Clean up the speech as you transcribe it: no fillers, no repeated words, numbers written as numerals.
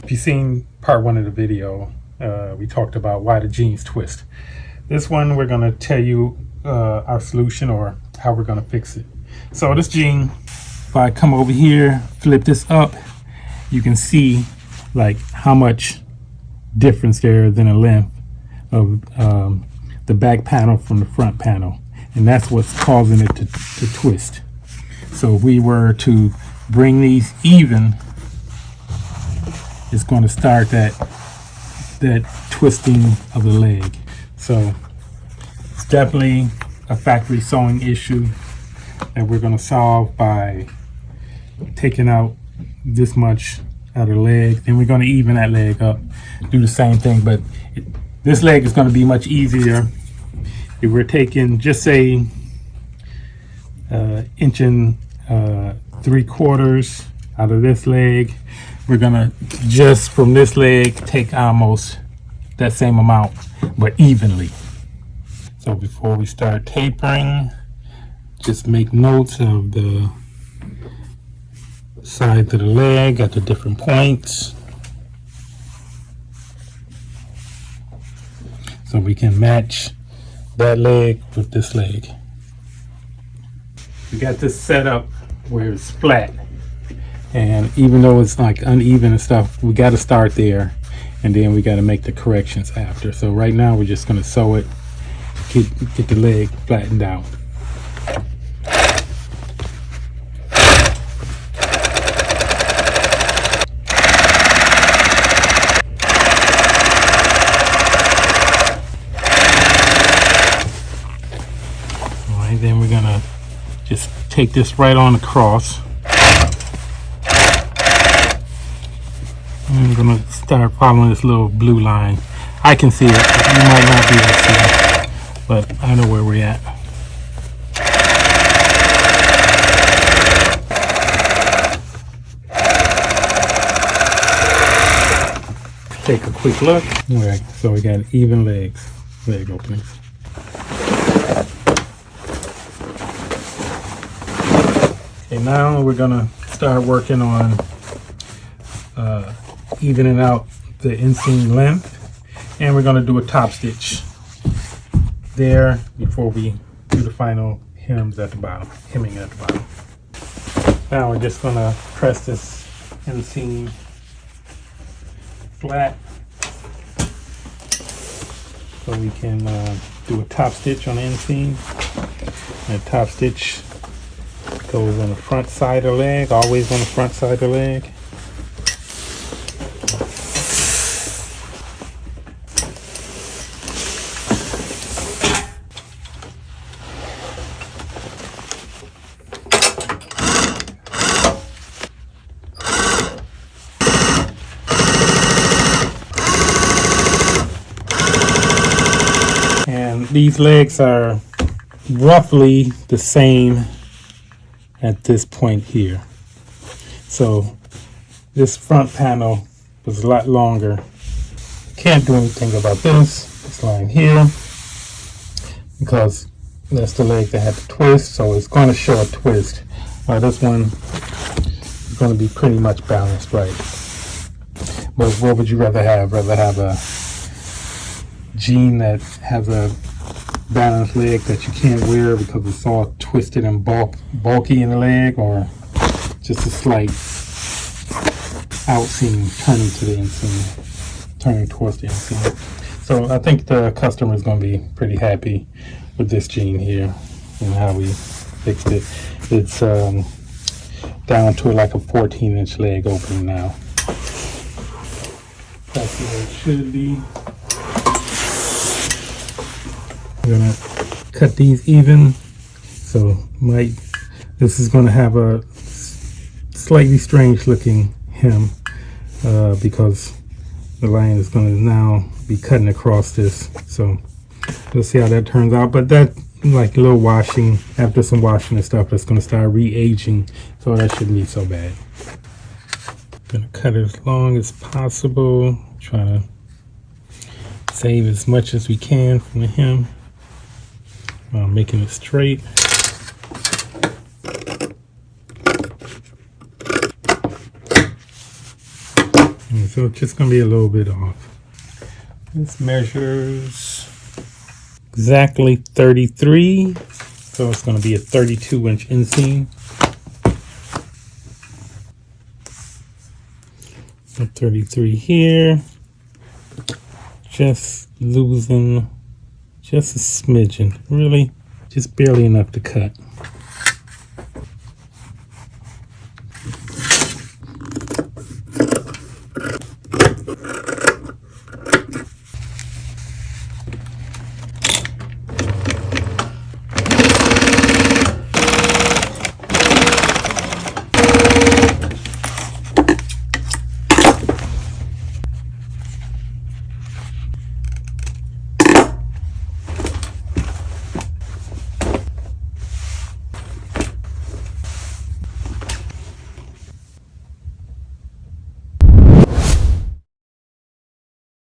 If you've seen part 1 of the video, we talked about why the jeans twist. This one, we're gonna tell you our solution or how we're gonna fix it. So this jean, if I come over here, flip this up, you can see like how much difference there is in the length of the back panel from the front panel, and that's what's causing it to twist. So if we were to bring these even, it's going to start that twisting of the leg. So it's definitely a factory sewing issue that we're going to solve by taking out this much out of the leg. Then we're going to even that leg up, do the same thing, but this leg is going to be much easier if we're taking, just say, 1 3/4 out of this leg. We're gonna just from this leg take almost that same amount, but evenly. So before we start tapering, just make notes of the sides of the leg at the different points, so we can match that leg with this leg. We got this set up where it's flat, and even though it's like uneven and stuff, we got to start there, and then we got to make the corrections after. So right now we're just going to sew it, get the leg flattened out. Alright, then we're gonna just take this right on across. I'm gonna start following this little blue line. I can see it, you might not be able to see it, but I know where we're at. Take a quick look. Alright, so we got even leg openings. Okay, now we're gonna start working on evening out the inseam length, and we're going to do a top stitch there before we do the final hemming at the bottom. Now we're just going to press this inseam flat so we can do a top stitch on the inseam. And a top stitch goes on the front side of the leg, always on the front side of the leg. And these legs are roughly the same at this point here. So this front panel was a lot longer. Can't do anything about this line here because that's the leg that had the twist, so it's going to show a twist. This one is going to be pretty much balanced right. But what would you rather have? Rather have a jean that has a balanced leg that you can't wear because it's all twisted and bulky in the leg, or just a slight outseam turning to the inseam, turning towards the inseam? So I think the customer is going to be pretty happy with this jean here and how we fixed it. It's down to like a 14-inch leg opening now. That's where it should be. We're gonna cut these even, so this is gonna have a slightly strange looking hem because the line is gonna now be cutting across this. So we'll see how that turns out, but that, like a little washing, after some washing and stuff, it's gonna start re-aging, so that shouldn't be so bad. Gonna cut it as long as possible, try to save as much as we can from the hem. Making it straight. And so it's just going to be a little bit off. This measures exactly 33, so it's going to be a 32-inch inseam. So 33 here, just losing just a smidgen, really just barely enough to cut.